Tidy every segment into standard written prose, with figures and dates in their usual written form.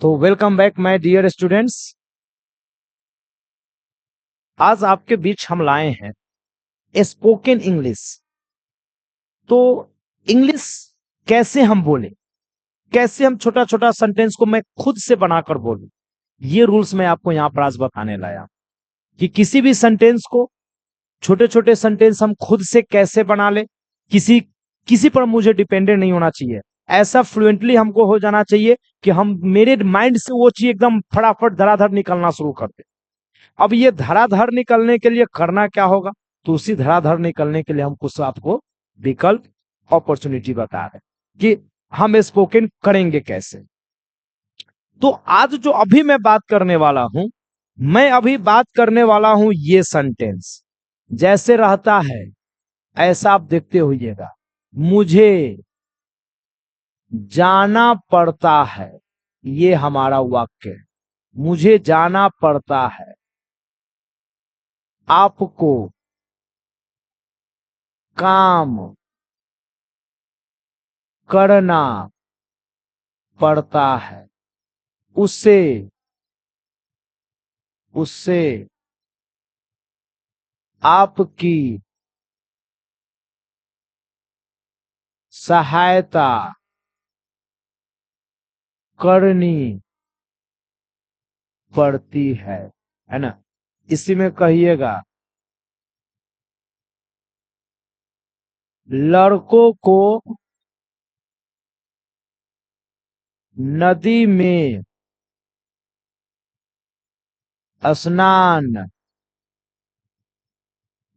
तो welcome back my dear students. आज आपके बीच हम लाए हैं स्पोकन इंग्लिश। तो इंग्लिश कैसे हम बोले, कैसे हम छोटा छोटा सेंटेंस को मैं खुद से बनाकर बोलूं, ये रूल्स मैं आपको यहाँ पर आज बताने लाया कि किसी भी सेंटेंस को, छोटे छोटे सेंटेंस हम खुद से कैसे बना ले। किसी किसी पर मुझे डिपेंडेंट नहीं होना चाहिए। ऐसा फ्लुएंटली हमको हो जाना चाहिए कि हम मेरे माइंड से वो चीज एकदम फटाफट धड़ाधड़ निकलना शुरू कर दे। अब ये धड़ाधड़ निकलने के लिए करना क्या होगा, तो उसी धड़ाधड़ निकलने के लिए हम कुछ आपको विकल्प, अपॉर्चुनिटी बता रहे हैं कि हम स्पोकन करेंगे कैसे। तो आज जो अभी मैं बात करने वाला हूं, मैं अभी बात करने वाला हूं ये सेंटेंस जैसे रहता है ऐसा आप देखते होइएगा। मुझे जाना पड़ता है, ये हमारा वाक्य है। मुझे जाना पड़ता है, आपको काम करना पड़ता है, उससे उससे आपकी सहायता करनी पड़ती है ना। इसी में कहिएगा, लड़कों को नदी में स्नान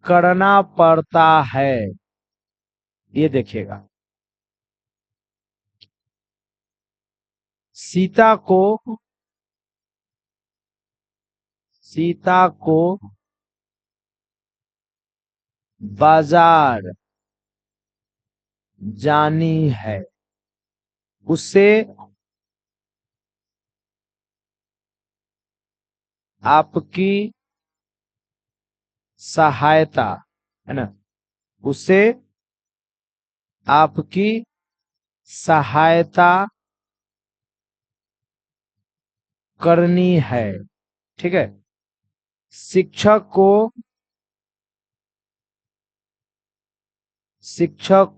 करना पड़ता है। ये देखिएगा, सीता को सीता को बाजार जानी है, उससे आपकी सहायता, है ना, उसे आपकी सहायता करनी है। ठीक है। शिक्षक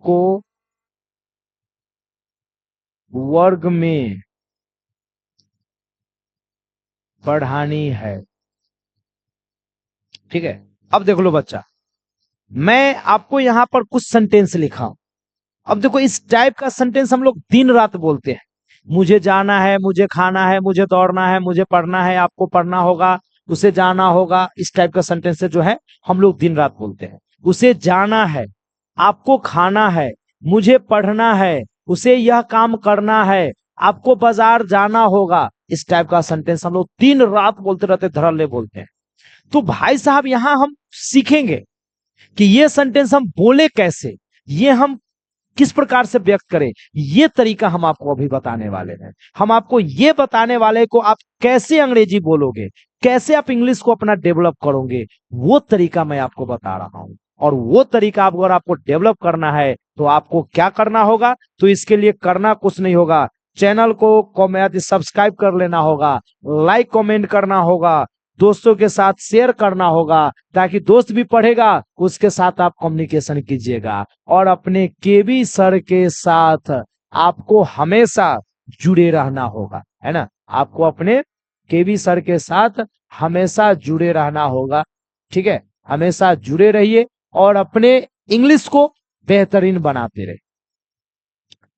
को वर्ग में पढ़ानी है। ठीक है। अब देख लो बच्चा, मैं आपको यहां पर कुछ सेंटेंस लिखा हूं। अब देखो, इस टाइप का सेंटेंस हम लोग दिन रात बोलते हैं। मुझे जाना है, मुझे खाना है, मुझे दौड़ना है, मुझे पढ़ना है, आपको पढ़ना होगा, उसे जाना होगा। इस टाइप का सेंटेंस जो है हम लोग दिन रात बोलते हैं। उसे जाना है, आपको खाना है, मुझे पढ़ना है, उसे यह काम करना है, आपको बाजार जाना होगा। इस टाइप का सेंटेंस हम लोग दिन रात बोलते रहते, धड़ल्ले बोलते हैं। तो भाई साहब, यहां हम सीखेंगे कि ये सेंटेंस हम बोले कैसे, ये हम किस प्रकार से व्यक्त करें। ये तरीका हम आपको अभी बताने वाले हैं। हम आपको ये बताने वाले को आप कैसे अंग्रेजी बोलोगे, कैसे आप इंग्लिश को अपना डेवलप करोगे, वो तरीका मैं आपको बता रहा हूं। और वो तरीका अगर आपको डेवलप करना है तो आपको क्या करना होगा, तो इसके लिए करना कुछ नहीं होगा, चैनल को सब्सक्राइब कर लेना होगा, लाइक कमेंट करना होगा, दोस्तों के साथ शेयर करना होगा, ताकि दोस्त भी पढ़ेगा, उसके साथ आप कम्युनिकेशन कीजिएगा। और अपने केबी सर के साथ आपको हमेशा जुड़े रहना होगा, है ना। आपको अपने केबी सर के साथ हमेशा जुड़े रहना होगा। ठीक है। हमेशा जुड़े रहिए और अपने इंग्लिश को बेहतरीन बनाते रहे।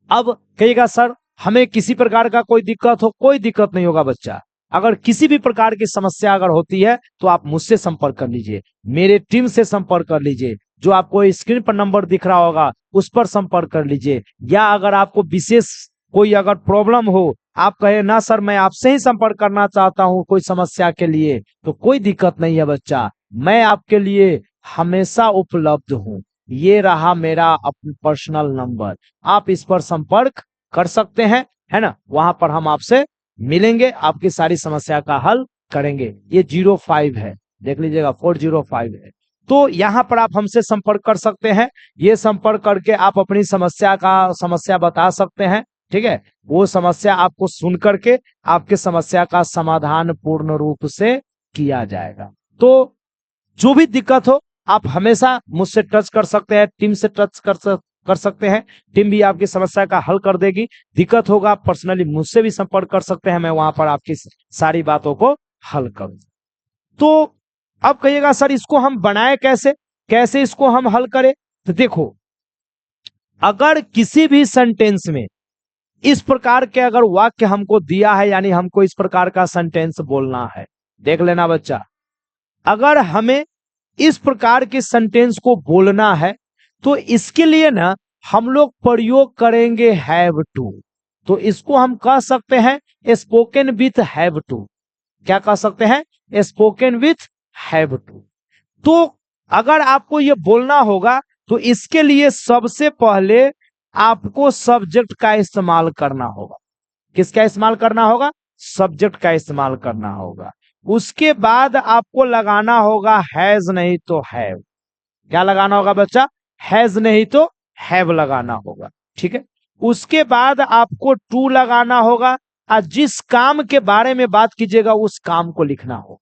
अब कहिएगा सर, हमें किसी प्रकार का कोई दिक्कत हो, कोई दिक्कत नहीं होगा बच्चा। अगर किसी भी प्रकार की समस्या अगर होती है तो आप मुझसे संपर्क कर लीजिए, मेरे टीम से संपर्क कर लीजिए। जो आपको स्क्रीन पर नंबर दिख रहा होगा उस पर संपर्क कर लीजिए। या अगर आपको विशेष कोई अगर प्रॉब्लम हो, आप कहे ना सर मैं आपसे ही संपर्क करना चाहता हूं कोई समस्या के लिए, तो कोई दिक्कत नहीं है बच्चा, मैं आपके लिए हमेशा उपलब्ध हूं। ये रहा मेरा पर्सनल नंबर, आप इस पर संपर्क कर सकते हैं, है ना। वहां पर हम आपसे मिलेंगे, आपकी सारी समस्या का हल करेंगे। ये 05 है, देख लीजिएगा, 405 है। तो यहां पर आप हमसे संपर्क कर सकते हैं। ये संपर्क करके आप अपनी समस्या बता सकते हैं। ठीक है, वो समस्या आपको सुन करके आपके समस्या का समाधान पूर्ण रूप से किया जाएगा। तो जो भी दिक्कत हो आप हमेशा मुझसे टच कर सकते हैं, टीम से टच कर सकते हैं, टीम भी आपकी समस्या का हल कर देगी। दिक्कत होगा पर्सनली मुझसे भी संपर्क कर सकते हैं, मैं वहां पर आपकी सारी बातों को हल करूँ। तो अब कहिएगा सर इसको हम बनाए कैसे, कैसे इसको हम हल करें? तो देखो, अगर किसी भी सेंटेंस में इस प्रकार के अगर वाक्य हमको दिया है, यानी हमको इस प्रकार का सेंटेंस बोलना है, देख लेना बच्चा, अगर हमें इस प्रकार के सेंटेंस को बोलना है तो इसके लिए ना हम लोग प्रयोग करेंगे हैव टू। तो इसको हम कह सकते हैं स्पोकन विथ हैव टू। क्या कह सकते हैं? Spoken with have to. तो अगर आपको ये बोलना होगा तो इसके लिए सबसे पहले आपको सब्जेक्ट का इस्तेमाल करना होगा। किसका इस्तेमाल करना होगा? सब्जेक्ट का इस्तेमाल करना होगा। उसके बाद आपको लगाना होगा हैज नहीं तो हैव। क्या लगाना होगा बच्चा? हैज नहीं तो हैव लगाना होगा। ठीक है, उसके बाद आपको टू लगाना होगा और जिस काम के बारे में बात कीजिएगा उस काम को लिखना होगा।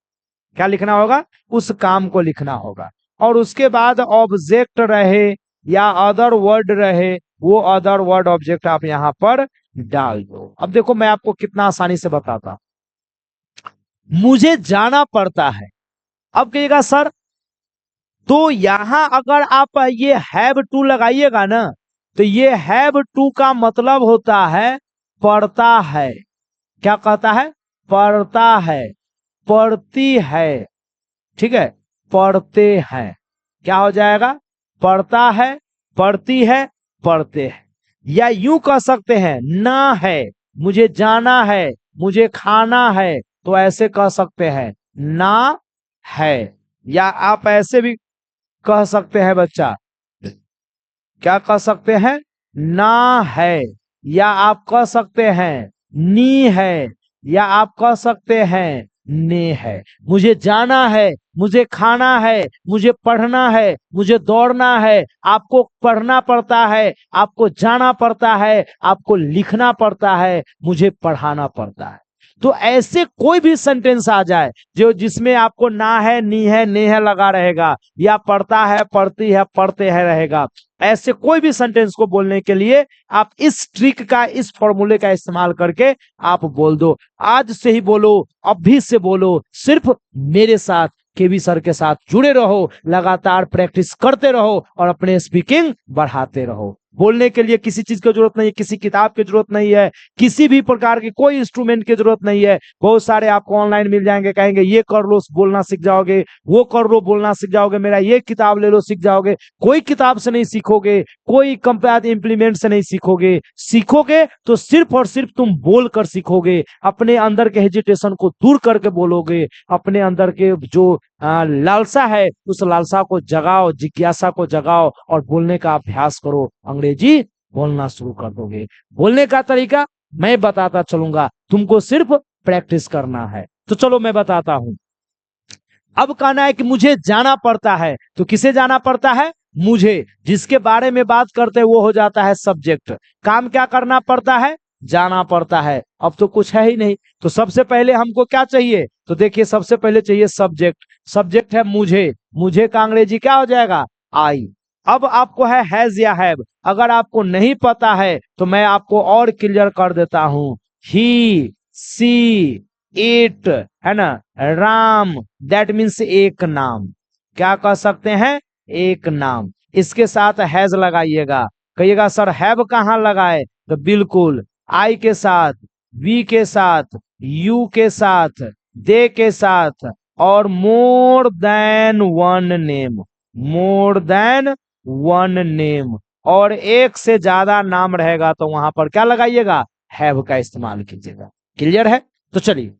क्या लिखना होगा? उस काम को लिखना होगा। और उसके बाद ऑब्जेक्ट रहे या अदर वर्ड रहे, वो अदर वर्ड ऑब्जेक्ट आप यहां पर डाल दो। अब देखो मैं आपको कितना आसानी से बताता। मुझे जाना पड़ता है, अब कहिएगा सर तो यहां अगर आप ये हैव टू लगाइएगा ना तो ये हैव टू का मतलब होता है पढ़ता है। क्या कहता है? पढ़ता है, पढ़ती है। ठीक है, पढ़ते हैं। क्या हो जाएगा? पढ़ता है, पढ़ती है, पढ़ते हैं। या यूं कह सकते हैं ना है, मुझे जाना है, मुझे खाना है, तो ऐसे कह सकते हैं ना है। या आप ऐसे भी कह सकते हैं बच्चा, क्या कह सकते हैं? ना है। या आप कह सकते हैं नी है, या आप कह सकते हैं ने है। मुझे जाना है, मुझे खाना है, मुझे पढ़ना है, मुझे दौड़ना है। आपको पढ़ना पड़ता है, आपको जाना पड़ता है, आपको लिखना पड़ता है, मुझे पढ़ाना पड़ता है। तो ऐसे कोई भी सेंटेंस आ जाए जो जिसमें आपको ना है, नी है, ने है लगा रहेगा, या पढ़ता है, पढ़ती है, पढ़ते हैं रहेगा, ऐसे कोई भी सेंटेंस को बोलने के लिए आप इस ट्रिक का, इस फॉर्मूले का इस्तेमाल करके आप बोल दो। आज से ही बोलो, अभी से बोलो, सिर्फ मेरे साथ, केवी सर के साथ जुड़े रहो, लगातार प्रैक्टिस करते रहो और अपने स्पीकिंग बढ़ाते रहो। बोलने के लिए किसी चीज की जरूरत नहीं है, किसी किताब की जरूरत नहीं है, किसी भी प्रकार की कोई इंस्ट्रूमेंट की जरूरत नहीं है। बहुत सारे आपको ऑनलाइन मिल जाएंगे, कहेंगे ये कर लो बोलना सीख जाओगे, वो कर लो बोलना सीख जाओगे, मेरा ये किताब ले लो सीख जाओगे। कोई किताब से नहीं सीखोगे, कोई कंपेयर इम्प्लीमेंट से नहीं सीखोगे। सीखोगे तो सिर्फ और सिर्फ तुम बोल कर सीखोगे, अपने अंदर के हेजिटेशन को दूर करके बोलोगे, अपने अंदर के जो लालसा है उस लालसा को जगाओ, जिज्ञासा को जगाओ और बोलने का अभ्यास करो। अंग्रेजी बोलना शुरू कर दोगे। बोलने का तरीका मैं बताता चलूंगा, तुमको सिर्फ प्रैक्टिस करना है। तो चलो मैं बताता हूं। अब कहना है कि मुझे जाना पड़ता है, तो किसे जाना पड़ता है? मुझे। जिसके बारे में बात करते हैं वो हो जाता है सब्जेक्ट। काम क्या करना पड़ता है? जाना पड़ता है। अब तो कुछ है ही नहीं, तो सबसे पहले हमको क्या चाहिए? तो देखिए सबसे पहले चाहिए सब्जेक्ट। सब्जेक्ट है मुझे, मुझे का अंग्रेजी क्या हो जाएगा? आई। अब आपको है हैज या हैव। अगर आपको नहीं पता है तो मैं आपको और क्लियर कर देता हूं। ही, सी, इट, है ना, राम, दैट मीन्स एक नाम। क्या कह सकते हैं? एक नाम। इसके साथ हैज लगाइएगा। कहिएगा सर हैव कहां लगाए? तो बिल्कुल आई के साथ, वी के साथ, यू के साथ, दे के साथ, और more than one name. More than one name, और एक से ज्यादा नाम रहेगा तो वहां पर क्या लगाइएगा? हैव का इस्तेमाल कीजिएगा। क्लियर है? तो चलिए,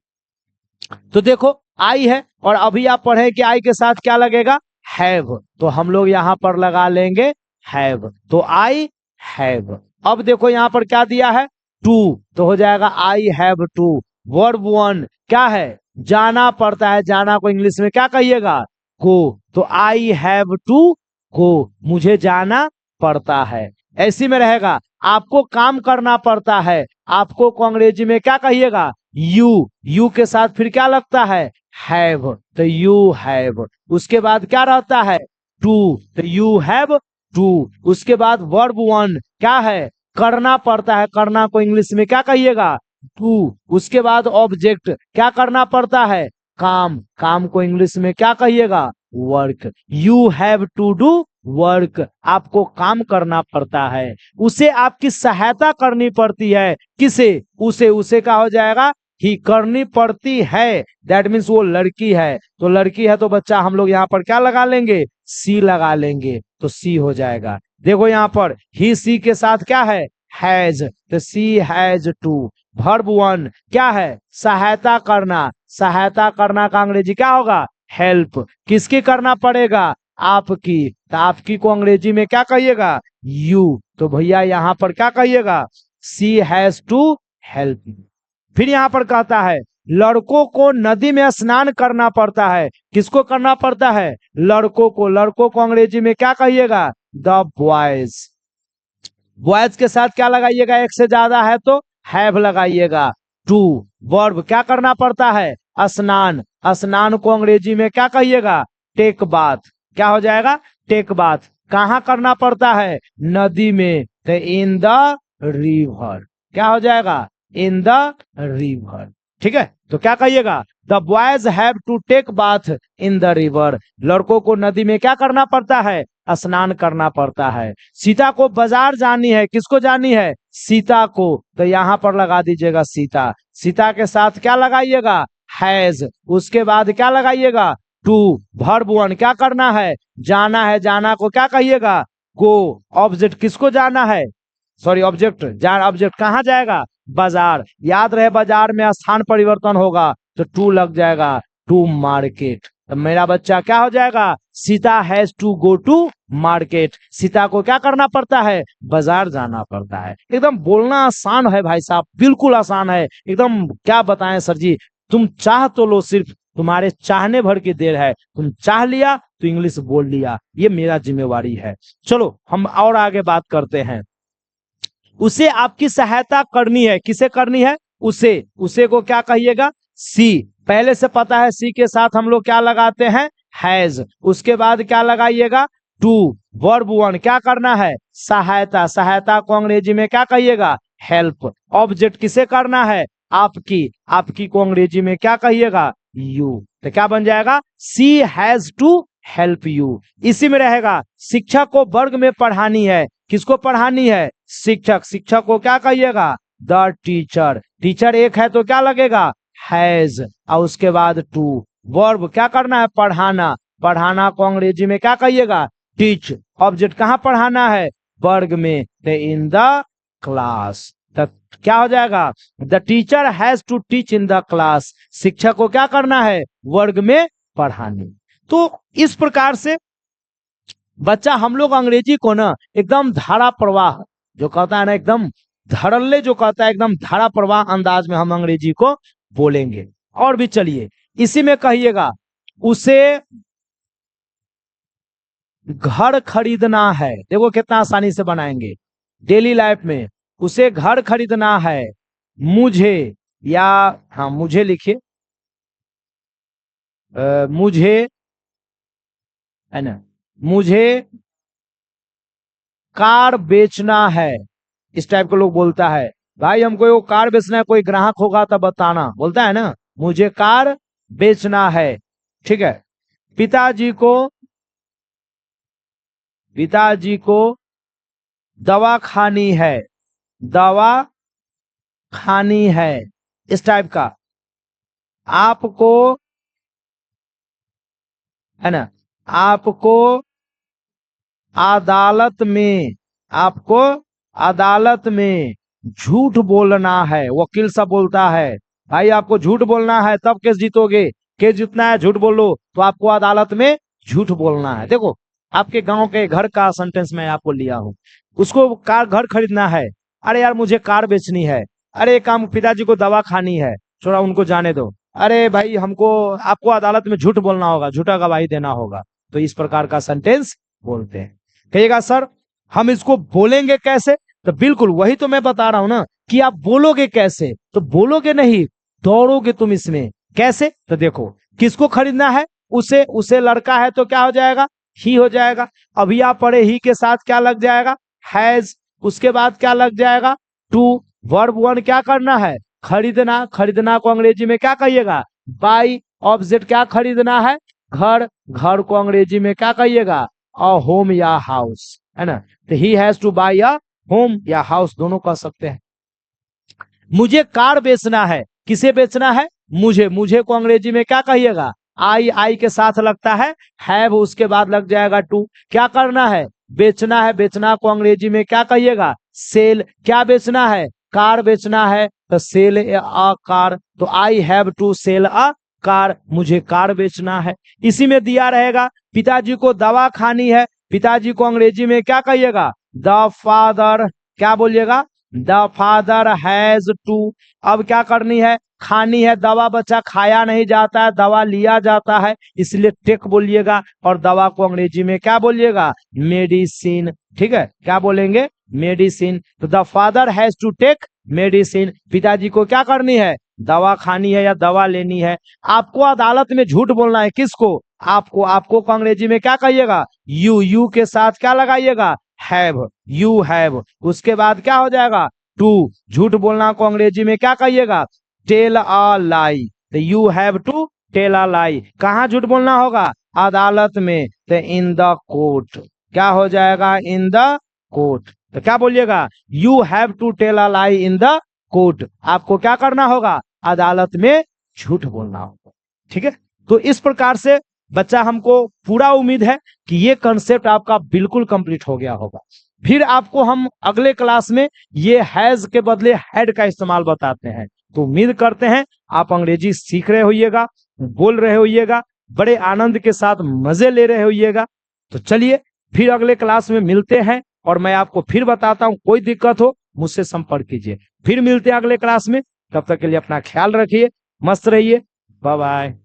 तो देखो आई है और अभी आप पढ़े कि आई के साथ क्या लगेगा? हैव। तो हम लोग यहां पर लगा लेंगे हैव। तो आई हैव। अब देखो यहां पर क्या दिया है? टू, तो हो जाएगा I have to. Verb one क्या है? जाना पड़ता है। जाना को इंग्लिश में क्या कहिएगा? गो। तो आई हैव टू गो, मुझे जाना पड़ता है। ऐसी में रहेगा आपको काम करना पड़ता है, आपको को अंग्रेजी में क्या कहिएगा, यू के साथ फिर क्या लगता है, हैव, तो यू हैव। उसके बाद क्या रहता है, टू, तो यू हैव टू। उसके बाद वर्ब वन क्या है, करना पड़ता है, करना को इंग्लिश में क्या कहिएगा, टू। उसके बाद ऑब्जेक्ट, क्या करना पड़ता है, काम, काम को इंग्लिश में क्या कहिएगा, work. You have to do work, आपको काम करना पड़ता है, उसे आपकी सहायता करनी पड़ती है, किसे, उसे क्या हो जाएगा, ही, करनी पड़ती है, दैट मीन्स वो लड़की है, तो लड़की है तो बच्चा हम लोग यहाँ पर क्या लगा लेंगे, सी लगा लेंगे, तो सी हो जाएगा। देखो यहाँ पर ही सी के साथ क्या है, हैज, तो सी हैज टू। वर्ब वन क्या है, सहायता करना, सहायता करना का अंग्रेजी क्या होगा, हेल्प। किसकी करना पड़ेगा, आपकी, तो आपकी को अंग्रेजी में क्या कहिएगा, यू, तो भैया यहाँ पर क्या कहिएगा, सी हैज टू हेल्प। फिर यहाँ पर कहता है लड़कों को नदी में स्नान करना पड़ता है, किसको करना पड़ता है, लड़कों को, लड़कों को अंग्रेजी में क्या कहिएगा, द बॉयज। बॉयज के साथ क्या लगाइएगा, एक से ज्यादा है तो हैव लगाइएगा। टू, वर्ब क्या करना पड़ता है, स्नान, स्नान को अंग्रेजी में क्या कहिएगा, टेक बाथ, क्या हो जाएगा, टेक बाथ। कहाँ करना पड़ता है, नदी में, तो इन द रिवर, क्या हो जाएगा, इन द रिवर। ठीक है, तो क्या कहिएगा, the boys have to take bath in the river, लड़कों को नदी में क्या करना पड़ता है, स्नान करना पड़ता है। सीता को बाजार जानी है, किसको जानी है, सीता को, तो यहाँ पर लगा दीजिएगा सीता। सीता के साथ क्या लगाइएगा, हैज। उसके बाद क्या लगाइएगा, टू। वर्ब वन क्या करना है, जाना है, जाना को क्या कहिएगा, गो। ऑब्जेक्ट किसको जाना है, सॉरी ऑब्जेक्ट, ऑब्जेक्ट कहाँ जाएगा, बाजार। याद रहे बाजार में स्थान परिवर्तन होगा तो टू लग जाएगा, टू मार्केट। तो मेरा बच्चा क्या हो जाएगा, Sita has to go to market, Sita को क्या करना पड़ता है, बाजार जाना पड़ता है। एकदम बोलना आसान है भाई साहब, बिल्कुल आसान है एकदम, क्या बताएं सर जी। तुम चाह तो लो, सिर्फ तुम्हारे चाहने भर की देर है, तुम चाह लिया तो इंग्लिश बोल लिया, ये मेरा जिम्मेवारी है। चलो हम और आगे बात करते हैं। उसे आपकी सहायता करनी है, किसे करनी है, उसे को क्या कहिएगा, सी। पहले से पता है सी के साथ हम लोग क्या लगाते हैं, हैज। उसके बाद क्या लगाइएगा, टू। वर्ब वन क्या करना है, सहायता, सहायता को अंग्रेजी में क्या कहिएगा, हेल्प। ऑब्जेक्ट किसे करना है, आपकी, आपकी को अंग्रेजी में क्या कहिएगा, यू। तो क्या बन जाएगा, सी हैज टू हेल्प यू। इसी में रहेगा शिक्षक को वर्ग में पढ़ानी है, किसको पढ़ानी है, शिक्षक। शिक्षक को क्या कहिएगा, द टीचर। टीचर एक है तो क्या लगेगा, हैज, और उसके बाद टू। वर्ब क्या करना है, पढ़ाना, पढ़ाना को अंग्रेजी में क्या कहिएगा, टीच। ऑब्जेक्ट कहाँ पढ़ाना है, वर्ग में, इन द क्लास। क्या हो जाएगा, the teacher has to teach in the class. शिक्षक को क्या करना है, वर्ग में पढ़ानी। तो इस प्रकार से बच्चा हम लोग अंग्रेजी को ना एकदम धारा प्रवाह जो कहता है ना, एकदम धड़ल्ले जो कहता है, एकदम धारा प्रवाह अंदाज में हम अंग्रेजी को बोलेंगे। और भी चलिए इसी में कहिएगा, उसे घर खरीदना है। देखो कितना आसानी से बनाएंगे डेली लाइफ में। उसे घर खरीदना है, मुझे, या हाँ मुझे लिखिए, मुझे, है ना, मुझे कार बेचना है। इस टाइप के लोग बोलता है, भाई हमको वो कार बेचना है, कोई ग्राहक होगा तब बताना, बोलता है ना, मुझे कार बेचना है। ठीक है, पिताजी को दवा खानी है, दवा खानी है, इस टाइप का। आपको, है ना, आपको अदालत में झूठ बोलना है। वकील साहब बोलता है, भाई आपको झूठ बोलना है तब केस जीतोगे, केस जीतना है झूठ बोलो तो आपको अदालत में झूठ बोलना है। देखो आपके गांव के घर का सेंटेंस मैं आपको लिया हूं। उसको घर खरीदना है, अरे यार मुझे कार बेचनी है, अरे काम पिताजी को दवा खानी है, छोड़ा उनको जाने दो, अरे भाई आपको अदालत में झूठ बोलना होगा, झूठा गवाही देना होगा। तो इस प्रकार का सेंटेंस बोलते हैं। कहिएगा सर हम इसको बोलेंगे कैसे, तो बिल्कुल वही तो मैं बता रहा हूं ना कि आप बोलोगे कैसे, तो बोलोगे नहीं, दौड़ोगे तुम इसमें कैसे। तो देखो किसको खरीदना है, उसे, उसे लड़का है तो क्या हो जाएगा, ही हो जाएगा। अभी आप पढ़े ही के साथ क्या लग जाएगा, हैज। उसके बाद क्या लग जाएगा, टू। वर्ब वन क्या करना है, खरीदना। खरीदना को अंग्रेजी में क्या कहिएगा, बाई। ऑब्जेक्ट क्या खरीदना है, घर। घर को अंग्रेजी में क्या कहिएगा, अ होम या हाउस, है ना। तो he has two by a home या हाउस, दोनों कह सकते हैं। मुझे कार बेचना है, किसे बेचना है, मुझे। मुझे को अंग्रेजी में क्या कहिएगा, आई। आई के साथ लगता है हैव, उसके बाद लग जाएगा टू। क्या करना है, बेचना है। बेचना को अंग्रेजी में क्या कहिएगा, सेल। क्या बेचना है, कार बेचना है, तो सेल अ कार। तो I have to sell a car, मुझे कार बेचना है। इसी में दिया रहेगा, पिताजी को दवा खानी है, पिताजी को अंग्रेजी में क्या कहिएगा, द फादर। क्या बोलिएगा, द फादर हैज टू। अब क्या करनी है, खानी है दवा, बच्चा खाया नहीं जाता है, दवा लिया जाता है, इसलिए टेक बोलिएगा। और दवा को अंग्रेजी में क्या बोलिएगा, मेडिसिन। ठीक है, क्या बोलेंगे, मेडिसिन। तो the father has to take medicine, पिताजी को क्या करनी है, दवा खानी है या दवा लेनी है। आपको अदालत में झूठ बोलना है, किसको, आपको। आपको को अंग्रेजी में क्या कहिएगा, यू। यू के साथ क्या लगाइएगा, हैव, यू हैव। उसके बाद क्या हो जाएगा, टू। झूठ बोलना को अंग्रेजी में क्या कहिएगा, टेल अ लाई। तो you have to tell a lie. कहाँ झूठ बोलना होगा, अदालत में। तो इन द कोर्ट, क्या हो जाएगा, इन द कोर्ट। तो क्या बोलिएगा, you have to tell a lie in the court. आपको क्या करना होगा, अदालत में झूठ बोलना होगा। ठीक है, तो इस प्रकार से बच्चा, हमको पूरा उम्मीद है कि ये कंसेप्ट आपका बिल्कुल कंप्लीट हो गया होगा। फिर आपको हम अगले क्लास में ये हैज के बदले हैड का इस्तेमाल बताते हैं। तो उम्मीद करते हैं आप अंग्रेजी सीख रहे होइएगा, बोल रहे होइएगा, बड़े आनंद के साथ मजे ले रहे होइएगा। तो चलिए फिर अगले क्लास में मिलते हैं, और मैं आपको फिर बताता हूं, कोई दिक्कत हो मुझसे संपर्क कीजिए। फिर मिलते हैं अगले क्लास में, तब तक के लिए अपना ख्याल रखिए, मस्त रहिए, बाय बाय।